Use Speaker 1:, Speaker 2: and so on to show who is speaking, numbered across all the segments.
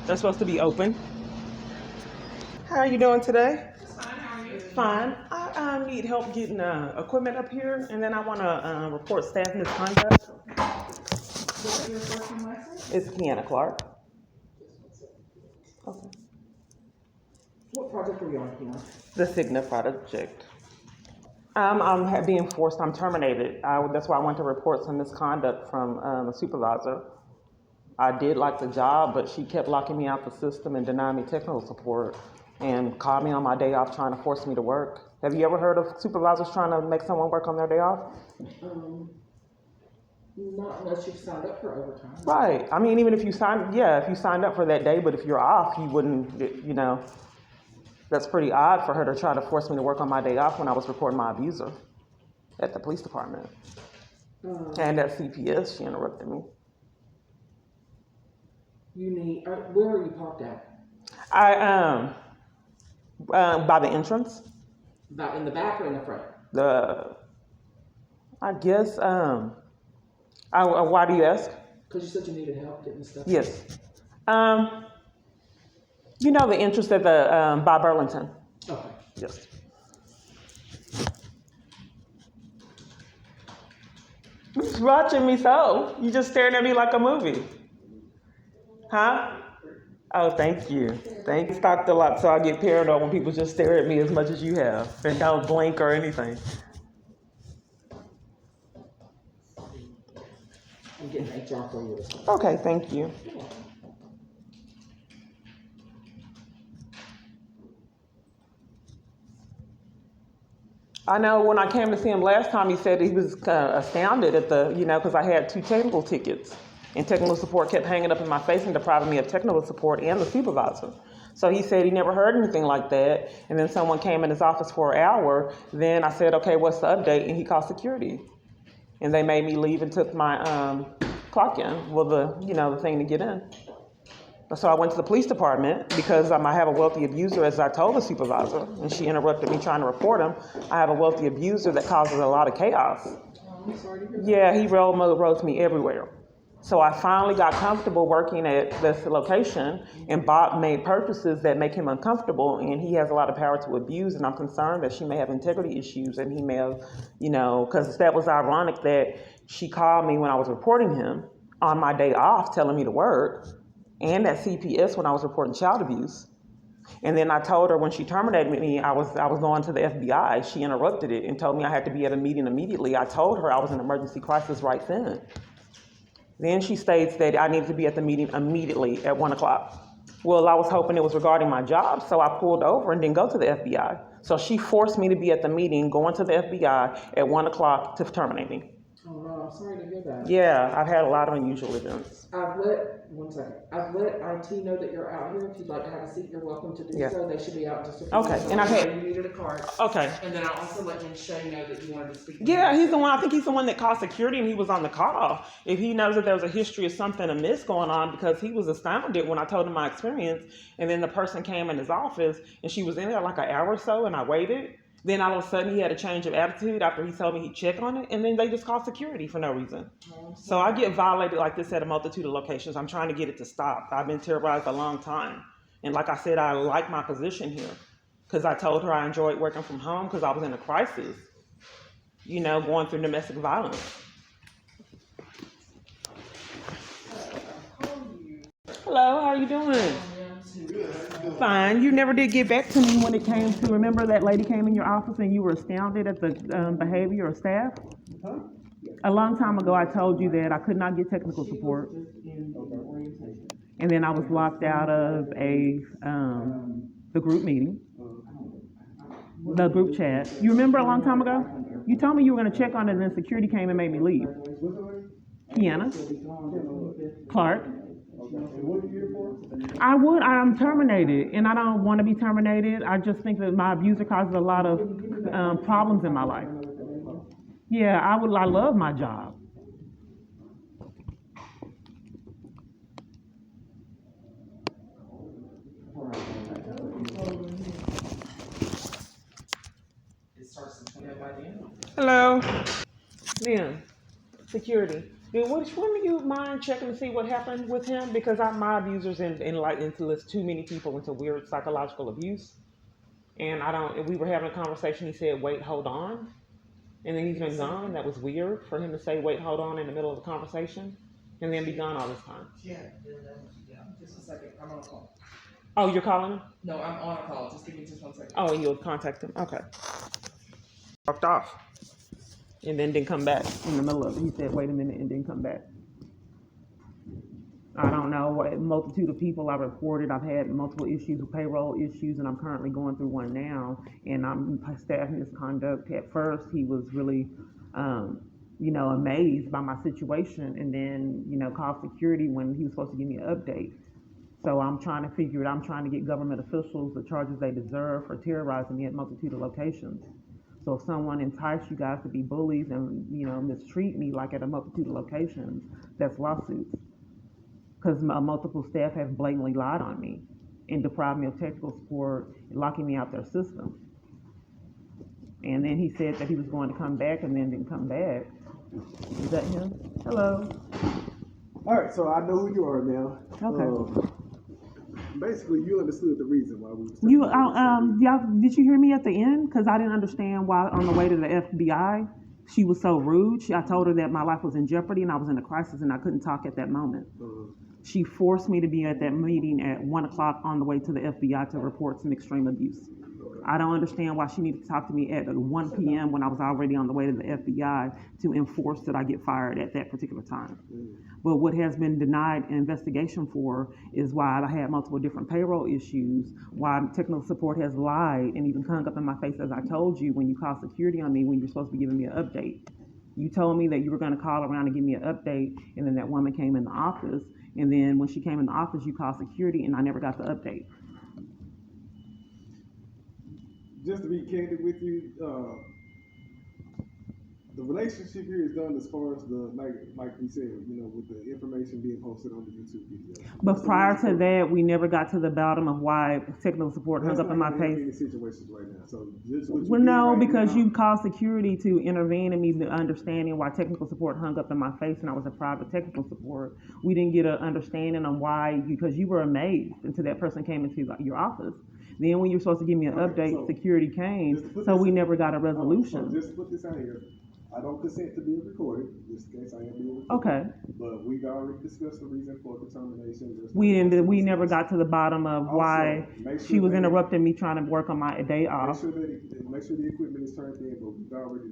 Speaker 1: They're supposed to be open. How are you doing today?
Speaker 2: Fine, how are you?
Speaker 1: Fine. I need help getting equipment up here, and then I want to report staff misconduct.
Speaker 2: What's your first and last name?
Speaker 1: It's Kiana Clark. Okay.
Speaker 2: What project are you on, Keena?
Speaker 1: The Cigna project. I'm being forced. I'm terminated. That's why I went to report some misconduct from a supervisor. I did like the job, but she kept locking me out the system and denying me technical support and called me on my day off trying to force me to work. Have you ever heard of supervisors trying to make someone work on their day off?
Speaker 2: Not unless you've signed up for overtime.
Speaker 1: Right. I mean, even if you signed up for that day, but if you're off, you wouldn't, that's pretty odd for her to try to force me to work on my day off when I was reporting my abuser at the police department. And at CPS, she interrupted me.
Speaker 2: Where are you parked at?
Speaker 1: I by the entrance.
Speaker 2: About in the back or in the front?
Speaker 1: I guess. Why do you ask?
Speaker 2: Because you said you needed help getting stuff.
Speaker 1: Yes. The entrance at the by Burlington.
Speaker 2: Okay.
Speaker 1: Yes. You're watching me so. You just staring at me like a movie. Huh? Oh, thank you. Thank you. Stocked a lot, so I get paranoid when people just stare at me as much as you have and don't blink or anything.
Speaker 2: I'm getting HR for you as well.
Speaker 1: Okay, thank you. I know when I came to see him last time, he said he was astounded at because I had 2 technical tickets. And technical support kept hanging up in my face and depriving me of technical support and the supervisor. So he said he never heard anything like that. And then someone came in his office for an hour. Then I said, okay, what's the update? And he called security. And they made me leave and took my clock in, the thing to get in. So I went to the police department because I have a wealthy abuser, as I told the supervisor, and she interrupted me trying to report him. I have a wealthy abuser that causes a lot of chaos.
Speaker 2: I'm sorry to hear that.
Speaker 1: Yeah, he roads me everywhere. So I finally got comfortable working at this location, and Bob made purchases that make him uncomfortable, and he has a lot of power to abuse, and I'm concerned that she may have integrity issues, and he may have, because that was ironic that she called me when I was reporting him on my day off, telling me to work, and at CPS when I was reporting child abuse. And then I told her when she terminated me, I was going to the FBI. She interrupted it and told me I had to be at a meeting immediately. I told her I was in emergency crisis right then. Then she states that I needed to be at the meeting immediately at 1 o'clock. Well, I was hoping it was regarding my job, so I pulled over and didn't go to the FBI. So she forced me to be at the meeting, going to the FBI at 1 o'clock to terminate me.
Speaker 2: Oh no, I'm sorry to hear that.
Speaker 1: Yeah, I've had a lot of unusual events.
Speaker 2: I've let IT know that you're out here. If you'd like to have a seat, you're welcome to do so. They should be out in just a few minutes.
Speaker 1: Okay, and I had
Speaker 2: you needed a card.
Speaker 1: Okay.
Speaker 2: And then I also let Shay know that you wanted to speak.
Speaker 1: Yeah, he's the one. I think he's the one that called security, and he was on the call. If he knows that there was a history of something amiss going on, because he was astounded when I told him my experience, and then the person came in his office, and she was in there like an hour or so, and I waited. Then all of a sudden he had a change of attitude after he told me he'd check on it, and then they just called security for no reason. So I get violated like this at a multitude of locations. I'm trying to get it to stop. I've been terrorized a long time. And like I said, I like my position here because I told her I enjoyed working from home because I was in a crisis, going through domestic violence. Hello, how are you doing? Fine. You never did get back to me when it came to, remember that lady came in your office and you were astounded at the behavior of staff?
Speaker 2: Huh?
Speaker 1: A long time ago, I told you that I could not get technical support. And then I was locked out of the group meeting, the group chat. You remember a long time ago? You told me you were going to check on it, and then security came and made me leave. Kiana Clark. I'm terminated, and I don't want to be terminated. I just think that my abuser causes a lot of problems in my life. Yeah, I love my job.
Speaker 2: It starts in 20 by the end.
Speaker 1: Hello. Then, security. Yeah, wouldn't you mind checking to see what happened with him? Because my abuser's in like influence too many people into weird psychological abuse. And I don't. We were having a conversation. He said, "Wait, hold on," and then he's been gone. That was weird for him to say, "Wait, hold on" in the middle of the conversation, and then be gone all this time.
Speaker 2: Yeah, just a second. I'm on a call.
Speaker 1: Oh, you're calling him?
Speaker 2: No, I'm on a call. Just give me just 1 second.
Speaker 1: Oh, and you'll contact him. Okay. Walked off, and then didn't come back in the middle of it. He said, "Wait a minute," and didn't come back. I don't know what multitude of people I reported. I've had multiple issues with payroll issues, and I'm currently going through one now. And I'm staff misconduct. At first, he was really, amazed by my situation, and then, called security when he was supposed to give me an update. So I'm trying to figure it. I'm trying to get government officials the charges they deserve for terrorizing me at multitude of locations. So if someone enticed you guys to be bullies and, mistreat me like at a multitude of locations, that's lawsuits. Because multiple staff have blatantly lied on me and deprived me of technical support, locking me out their system. And then he said that he was going to come back and then didn't come back. Is that him? Hello.
Speaker 3: All right, so I know who you are now.
Speaker 1: Okay.
Speaker 3: Basically, you understood the reason why we was
Speaker 1: Y'all, did you hear me at the end? Because I didn't understand why on the way to the FBI, she was so rude. I told her that my life was in jeopardy and I was in a crisis and I couldn't talk at that moment. She forced me to be at that meeting at 1:00 on the way to the FBI to report some extreme abuse. I don't understand why she needed to talk to me at 1 p.m. when I was already on the way to the FBI to enforce that I get fired at that particular time. But what has been denied an investigation for is why I had multiple different payroll issues, why technical support has lied and even hung up in my face, as I told you, when you called security on me when you're supposed to be giving me an update. You told me that you were going to call around and give me an update, and then that woman came in the office, and then when she came in the office, you called security, and I never got the update.
Speaker 3: Just to be candid with you, the relationship here is done as far as the like we said, with the information being posted on the YouTube video.
Speaker 1: But prior to that, we never got to the bottom of why technical support hung up in my face.
Speaker 3: That's not situations right now. So just what you
Speaker 1: Well, no,
Speaker 3: right
Speaker 1: because
Speaker 3: now,
Speaker 1: you called security to intervene in me understanding why technical support hung up in my face, and I was a private technical support. We didn't get an understanding on why, because you were amazed until that person came into your office. Then when you're supposed to give me an update,
Speaker 3: so
Speaker 1: security came, so we never got a resolution.
Speaker 3: So just put this out here. I don't consent to being recorded. In this case, I am being recorded.
Speaker 1: Okay.
Speaker 3: But we've already discussed the reason for the termination.
Speaker 1: We never got to the bottom of why she was interrupting me trying to work on my day off.
Speaker 3: Make sure the equipment is turned in, but we've already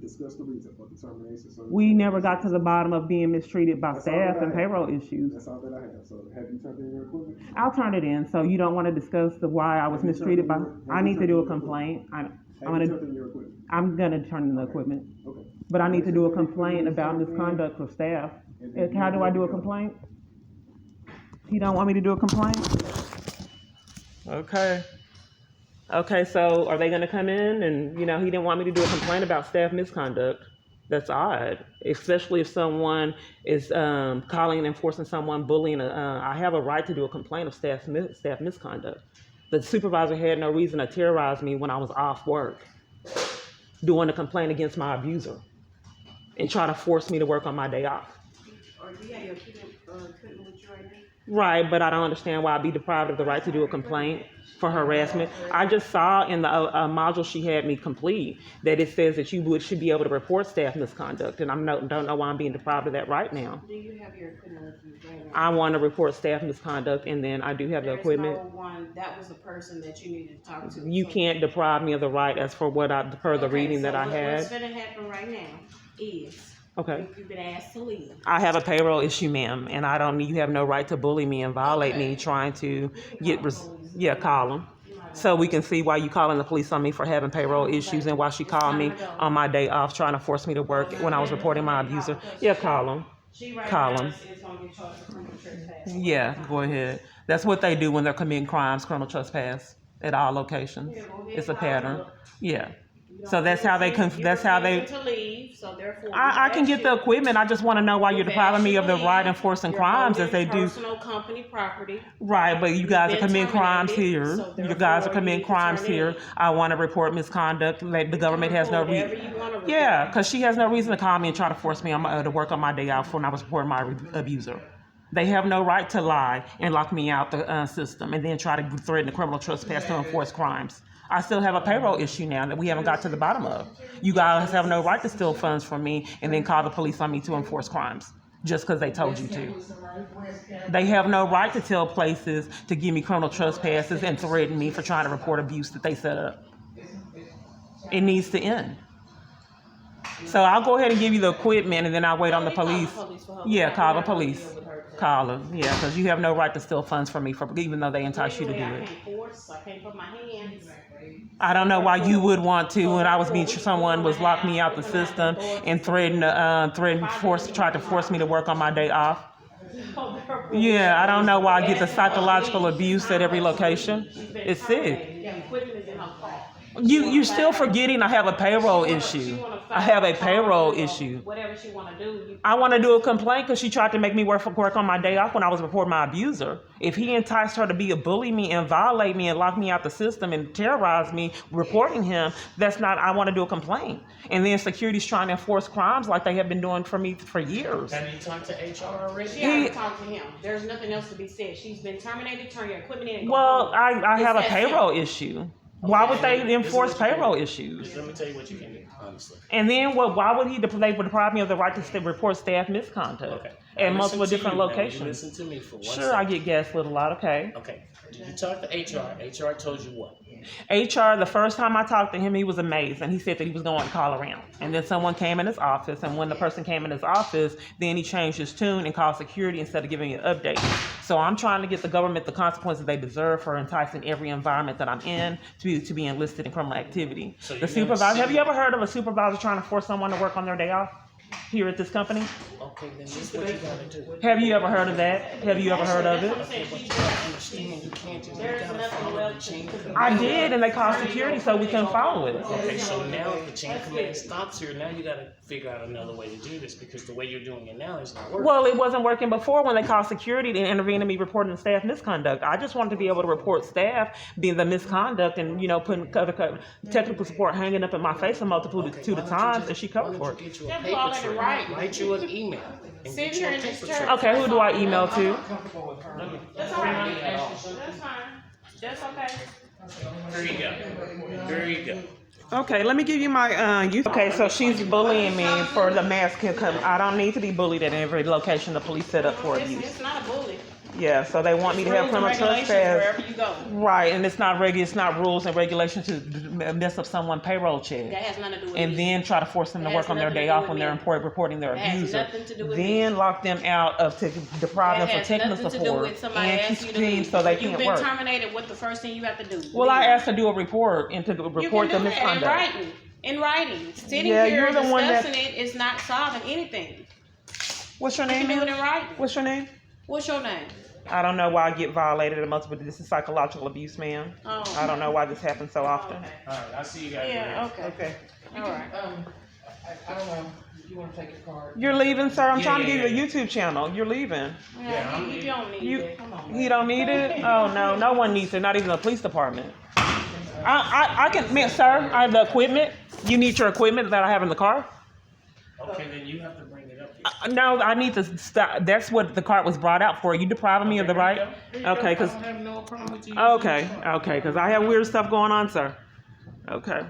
Speaker 3: discussed the reason for the termination. So
Speaker 1: we never got to the bottom of being mistreated by staff and payroll issues.
Speaker 3: That's all that I have. So have you turned in your equipment?
Speaker 1: I'll turn it in. So you don't want to discuss why I was mistreated by? I need to do a complaint. I'm gonna turn in the equipment.
Speaker 3: Okay.
Speaker 1: But I need to do a complaint about misconduct of staff. How do I do a complaint? He don't want me to do a complaint? Okay. Okay, so are they gonna come in and, he didn't want me to do a complaint about staff misconduct? That's odd, especially if someone is calling and enforcing someone bullying. I have a right to do a complaint of staff misconduct. The supervisor had no reason to terrorize me when I was off work, doing a complaint against my abuser, and try to force me to work on my day off.
Speaker 4: Or do you have your equipment with you right now?
Speaker 1: Right, but I don't understand why I'd be deprived of the right to do a complaint for harassment. I just saw in the module she had me complete that it says that you should be able to report staff misconduct, and don't know why I'm being deprived of that right now.
Speaker 4: Do you have your equipment with you right now?
Speaker 1: I want to report staff misconduct, and then I do have the equipment.
Speaker 4: No one, that was the person that you needed to talk to.
Speaker 1: You can't deprive me of the right as for per the reading that I had.
Speaker 4: What's going to happen right now is,
Speaker 1: Okay.
Speaker 4: you've been asked to leave.
Speaker 1: I have a payroll issue, ma'am, and you have no right to bully me and violate me trying to call them. So we can see why you calling the police on me for having payroll issues and why she called me on my day off trying to force me to work when I was reporting my abuser. Yeah, call them. Call them. Yeah, go ahead. That's what they do when they're committing crimes, criminal trespass at all locations. It's a pattern. Yeah. So that's how they, that's how they,
Speaker 4: to leave, so therefore.
Speaker 1: I can get the equipment. I just want to know why you're depriving me of the right enforcing crimes as they do.
Speaker 4: Personal company property.
Speaker 1: Right, but you guys are
Speaker 4: Been
Speaker 1: committing crimes here.
Speaker 4: terminated, so
Speaker 1: You guys are
Speaker 4: therefore
Speaker 1: committing
Speaker 4: you need to
Speaker 1: crimes
Speaker 4: turn it
Speaker 1: here.
Speaker 4: in.
Speaker 1: I want to report misconduct. Like, the government has no
Speaker 4: Whatever
Speaker 1: reason.
Speaker 4: you want to report.
Speaker 1: Yeah, because she has no reason to call me and try to force me to work on my day off when I was reporting my abuser. They have no right to lie and lock me out the system and then try to threaten the criminal trespass to enforce crimes. I still have a payroll issue now that we haven't got to the bottom of. You guys have no right to steal funds from me and then call the police on me to enforce crimes just because they told you to. They have no right to tell places to give me criminal trespasses and threaten me for trying to report abuse that they set up. It needs to end. So I'll go ahead and give you the equipment and then I'll wait on the police. Yeah, call the police. Call them. Yeah, because you have no right to steal funds from me even though they entice you to do
Speaker 4: I
Speaker 1: it.
Speaker 4: can't force, I can't put my hands.
Speaker 1: I don't know why you would want to. When I was being, someone was locked me out the system and tried to force me to work on my day off. Yeah, I don't know why I get the psychological abuse at every location. It's sick. You're still forgetting I have a payroll issue. I have a payroll issue.
Speaker 4: Whatever she want to do.
Speaker 1: I want to do a complaint because she tried to make me work on my day off when I was reporting my abuser. If he enticed her to bully me and violate me and lock me out the system and terrorize me, reporting him, that's not, I want to do a complaint. And then security's trying to enforce crimes like they have been doing for me for years.
Speaker 5: Have you talked to HR already?
Speaker 4: She already talked to him. There's nothing else to be said. She's been terminated, turn your equipment in and go
Speaker 1: Well,
Speaker 4: home.
Speaker 1: I have a
Speaker 4: It's that
Speaker 1: payroll
Speaker 4: simple.
Speaker 1: issue. Why would they enforce payroll issues?
Speaker 5: Let me tell you what you can do, honestly.
Speaker 1: And then why would they deprive me of the right to report staff misconduct
Speaker 5: Okay.
Speaker 1: at
Speaker 5: Now
Speaker 1: multiple
Speaker 5: listen to
Speaker 1: different
Speaker 5: you. Now, you
Speaker 1: locations?
Speaker 5: listen to me for one
Speaker 1: Sure, I
Speaker 5: second.
Speaker 1: get gaslit a lot, okay.
Speaker 5: Okay. Did you talk to HR? HR told you what?
Speaker 1: HR, the first time I talked to him, he was amazed, and he said that he was going to call around. And then someone came in his office, and when the person came in his office, then he changed his tune and called security instead of giving me an update. So I'm trying to get the government the consequences they deserve for enticing every environment that I'm in to be enlisted in criminal activity.
Speaker 5: So
Speaker 1: The
Speaker 5: you
Speaker 1: supervisor,
Speaker 5: never
Speaker 1: have
Speaker 5: see-
Speaker 1: you ever heard of a supervisor trying to force someone to work on their day off here at this company?
Speaker 5: Okay, then this is what you gotta do.
Speaker 1: Have you ever heard of that? Have you ever heard of it?
Speaker 5: Understand you can't just, you
Speaker 4: There's
Speaker 5: gotta
Speaker 4: nothing
Speaker 5: follow the
Speaker 4: left
Speaker 5: chain
Speaker 4: to-
Speaker 5: command.
Speaker 1: I did, and they called security so we couldn't follow it.
Speaker 5: Okay, so now if the chain of command stops here, now you gotta figure out another way to do this because the way you're doing it now is not working.
Speaker 1: Well, it wasn't working before when they called security to intervene in me reporting the staff misconduct. I just wanted to be able to report staff being the misconduct and, putting technical support hanging up in my face a multitude of times, and she covered for it.
Speaker 5: Get you a
Speaker 4: Just
Speaker 5: paper
Speaker 4: call it in
Speaker 5: trail,
Speaker 4: writing.
Speaker 5: write you an email, and
Speaker 4: Sit
Speaker 5: get you
Speaker 4: here
Speaker 5: a
Speaker 4: in this
Speaker 5: paper
Speaker 4: church.
Speaker 5: trail.
Speaker 1: Okay, who do I email to?
Speaker 4: That's all right. That's fine. That's okay.
Speaker 5: There you go. There you go.
Speaker 1: Okay, let me give you my youth. Okay, so she's bullying me for the mask. I don't need to be bullied at every location the police set up for abuse.
Speaker 4: It's not a bully.
Speaker 1: Yeah, so they want me to have
Speaker 4: Rules and
Speaker 1: criminal
Speaker 4: regulations
Speaker 1: trespass.
Speaker 4: wherever you go.
Speaker 1: Right, and it's not rules and regulations to mess up someone's payroll check.
Speaker 4: That has nothing to do with
Speaker 1: And
Speaker 4: me.
Speaker 1: then try to force them to
Speaker 4: It
Speaker 1: work
Speaker 4: has
Speaker 1: on their
Speaker 4: nothing to
Speaker 1: day
Speaker 4: do
Speaker 1: off
Speaker 4: with
Speaker 1: when they're
Speaker 4: me.
Speaker 1: reporting their
Speaker 4: It has
Speaker 1: abuser.
Speaker 4: nothing to do with
Speaker 1: Then
Speaker 4: me.
Speaker 1: lock them out of to deprive them
Speaker 4: That
Speaker 1: from
Speaker 4: has
Speaker 1: technical
Speaker 4: nothing to do
Speaker 1: support
Speaker 4: with somebody
Speaker 1: and
Speaker 4: asked
Speaker 1: keep
Speaker 4: you to
Speaker 1: teams
Speaker 4: leave.
Speaker 1: so they
Speaker 4: You've
Speaker 1: can't
Speaker 4: been
Speaker 1: work.
Speaker 4: terminated. What the first thing you have to do?
Speaker 1: Well, I
Speaker 4: Leave.
Speaker 1: asked to do a report and to
Speaker 4: You
Speaker 1: report the
Speaker 4: can do that in
Speaker 1: misconduct.
Speaker 4: writing. In writing. Sitting
Speaker 1: Yeah,
Speaker 4: here
Speaker 1: you're
Speaker 4: and
Speaker 1: the one that-
Speaker 4: discussing it is not solving anything.
Speaker 1: What's your
Speaker 4: You
Speaker 1: name?
Speaker 4: can do it
Speaker 1: ma'am?
Speaker 4: in writing.
Speaker 1: What's your name?
Speaker 4: What's your name?
Speaker 1: I don't know why I get violated at multiple. This is psychological abuse, ma'am.
Speaker 4: Oh.
Speaker 1: I don't know why this happens so often.
Speaker 4: Okay.
Speaker 5: All right, I'll see you guys
Speaker 4: Yeah,
Speaker 5: later.
Speaker 4: okay.
Speaker 1: Okay.
Speaker 4: All right.
Speaker 2: I don't know, if you wanna take your card?
Speaker 1: You're leaving, sir. I'm
Speaker 5: Yeah,
Speaker 1: trying to give
Speaker 5: yeah,
Speaker 1: you a YouTube channel. You're leaving.
Speaker 4: Yeah, you don't need
Speaker 1: You,
Speaker 4: it. Come on.
Speaker 1: he don't need it? Oh no, no one needs it. Not even the police department. I can, man, sir. I have the equipment. You need your equipment that I have in the car.
Speaker 5: Okay, then you have to bring it up here.
Speaker 1: No, I need to stop. That's what the cart was brought out for. You depriving me of the right? Okay, because
Speaker 5: I don't have no problem with you.
Speaker 1: okay, because I have weird stuff going on, sir. Okay.